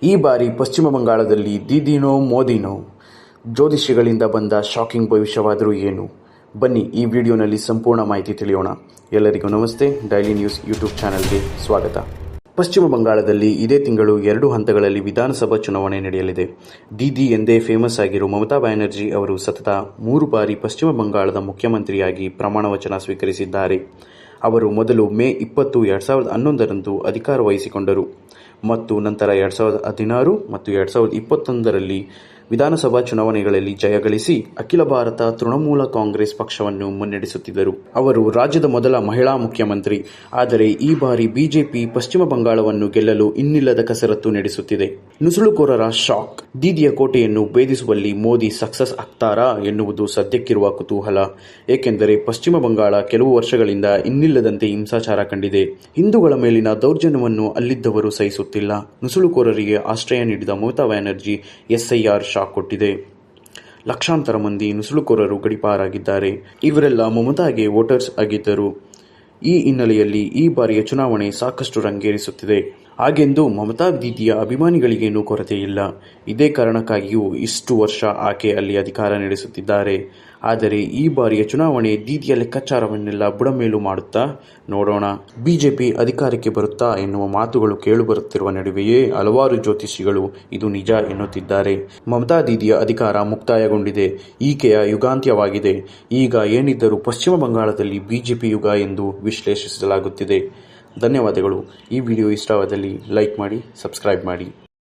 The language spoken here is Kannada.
ಈ ಬಾರಿ ಪಶ್ಚಿಮ ಬಂಗಾಳದಲ್ಲಿ ದೀದಿನೋ ಮೋದಿನೋ, ಜ್ಯೋತಿಷಿಗಳಿಂದ ಬಂದ ಶಾಕಿಂಗ್ ಭವಿಷ್ಯವಾದರೂ ಏನು? ಬನ್ನಿ ಈ ವಿಡಿಯೋನಲ್ಲಿ ಸಂಪೂರ್ಣ ಮಾಹಿತಿ ತಿಳಿಯೋಣ. ಎಲ್ಲರಿಗೂ ನಮಸ್ತೆ. ಡೈಲಿ ನ್ಯೂಸ್ ಯೂಟ್ಯೂಬ್ ಚಾನೆಲ್ಗೆ ಸ್ವಾಗತ. ಪಶ್ಚಿಮ ಬಂಗಾಳದಲ್ಲಿ ಇದೇ ತಿಂಗಳು 2 ಹಂತಗಳಲ್ಲಿ ವಿಧಾನಸಭಾ ಚುನಾವಣೆ ನಡೆಯಲಿದೆ. ದೀದಿ ಎಂದೇ ಫೇಮಸ್ ಆಗಿರೋ ಮಮತಾ ಬ್ಯಾನರ್ಜಿ ಅವರು ಸತತ 3 ಬಾರಿ ಪಶ್ಚಿಮ ಬಂಗಾಳದ ಮುಖ್ಯಮಂತ್ರಿಯಾಗಿ ಪ್ರಮಾಣ ವಚನ ಸ್ವೀಕರಿಸಿದ್ದಾರೆ. ಅವರು ಮೊದಲು ಮೇ 20, 2011ರಂದು ಅಧಿಕಾರ ವಹಿಸಿಕೊಂಡರು ಮತ್ತು ನಂತರ 2016 ಮತ್ತು 2021ರಲ್ಲಿ ವಿಧಾನಸಭಾ ಚುನಾವಣೆಗಳಲ್ಲಿ ಜಯಗಳಿಸಿ ಅಖಿಲ ಭಾರತ ತೃಣಮೂಲ ಕಾಂಗ್ರೆಸ್ ಪಕ್ಷವನ್ನು ಮುನ್ನಡೆಸುತ್ತಿದ್ದರು. ಅವರು ರಾಜ್ಯದ ಮೊದಲ ಮಹಿಳಾ ಮುಖ್ಯಮಂತ್ರಿ. ಆದರೆ ಈ ಬಾರಿ ಬಿಜೆಪಿ ಪಶ್ಚಿಮ ಬಂಗಾಳವನ್ನು ಗೆಲ್ಲಲು ಇನ್ನಿಲ್ಲದ ಕಸರತ್ತು ನಡೆಸುತ್ತಿದೆ. ನುಸುಳುಕೋರರ ಶಾಕ್. ದೀದಿಯ ಕೋಟೆಯನ್ನು ಭೇದಿಸುವಲ್ಲಿ ಮೋದಿ ಸಕ್ಸಸ್ ಆಗ್ತಾರಾ ಎನ್ನುವುದು ಸದ್ಯಕ್ಕಿರುವ ಕುತೂಹಲ. ಏಕೆಂದರೆ ಪಶ್ಚಿಮ ಬಂಗಾಳ ಕೆಲವು ವರ್ಷಗಳಿಂದ ಇನ್ನಿಲ್ಲದಂತೆ ಹಿಂಸಾಚಾರ ಕಂಡಿದೆ. ಹಿಂದೂಗಳ ಮೇಲಿನ ದೌರ್ಜನ್ಯವನ್ನು ಅಲ್ಲಿದ್ದವರು ಸಹಿಸುತ್ತಿಲ್ಲ. ನುಸುಳುಕೋರರಿಗೆ ಆಶ್ರಯ ನೀಡಿದ ಮಮತಾ ಬ್ಯಾನರ್ಜಿ ಎಸ್ಐಆರ್ ಶಾಕ್ ಕೊಟ್ಟಿದೆ. ಲಕ್ಷಾಂತರ ಮಂದಿ ನುಸುಳುಕೋರರು ಗಡೀಪಾರಾಗಿದ್ದಾರೆ. ಇವರೆಲ್ಲ ಮಮತಾಗೆ ವೋಟರ್ಸ್ ಆಗಿದ್ದರು. ಈ ಹಿನ್ನೆಲೆಯಲ್ಲಿ ಈ ಬಾರಿಯ ಚುನಾವಣೆ ಸಾಕಷ್ಟು ರಂಗೇರಿಸುತ್ತಿದೆ. ಹಾಗೆಂದು ಮಮತಾ ದೀದಿಯ ಅಭಿಮಾನಿಗಳಿಗೇನೂ ಕೊರತೆ ಇಲ್ಲ. ಇದೇ ಕಾರಣಕ್ಕಾಗಿಯೂ ಇಷ್ಟು ವರ್ಷ ಆಕೆ ಅಲ್ಲಿ ಅಧಿಕಾರ ನಡೆಸುತ್ತಿದ್ದಾರೆ. ಆದರೆ ಈ ಬಾರಿಯ ಚುನಾವಣೆ ದೀದಿಯ ಲೆಕ್ಕಾಚಾರವನ್ನೆಲ್ಲ ಬುಡಮೇಲು ಮಾಡುತ್ತಾ? ನೋಡೋಣ. ಬಿಜೆಪಿ ಅಧಿಕಾರಕ್ಕೆ ಬರುತ್ತಾ ಎನ್ನುವ ಮಾತುಗಳು ಕೇಳಿಬರುತ್ತಿರುವ ನಡುವೆಯೇ ಹಲವಾರು ಜ್ಯೋತಿಷಿಗಳು ಇದು ನಿಜ ಎನ್ನುತ್ತಿದ್ದಾರೆ. ಮಮತಾ ದೀದಿಯ ಅಧಿಕಾರ ಮುಕ್ತಾಯಗೊಂಡಿದೆ. ಈಕೆಯ ಯುಗಾಂತ್ಯವಾಗಿದೆ. ಈಗ ಏನಿದ್ದರೂ ಪಶ್ಚಿಮ ಬಂಗಾಳದಲ್ಲಿ ಬಿಜೆಪಿ ಯುಗ ಎಂದು ವಿಶ್ಲೇಷಿಸಲಾಗುತ್ತಿದೆ. ಧನ್ಯವಾದಗಳು. ಈ ವಿಡಿಯೋ ಇಷ್ಟವಾದಲ್ಲಿ ಲೈಕ್ ಮಾಡಿ, ಸಬ್ಸ್ಕ್ರೈಬ್ ಮಾಡಿ.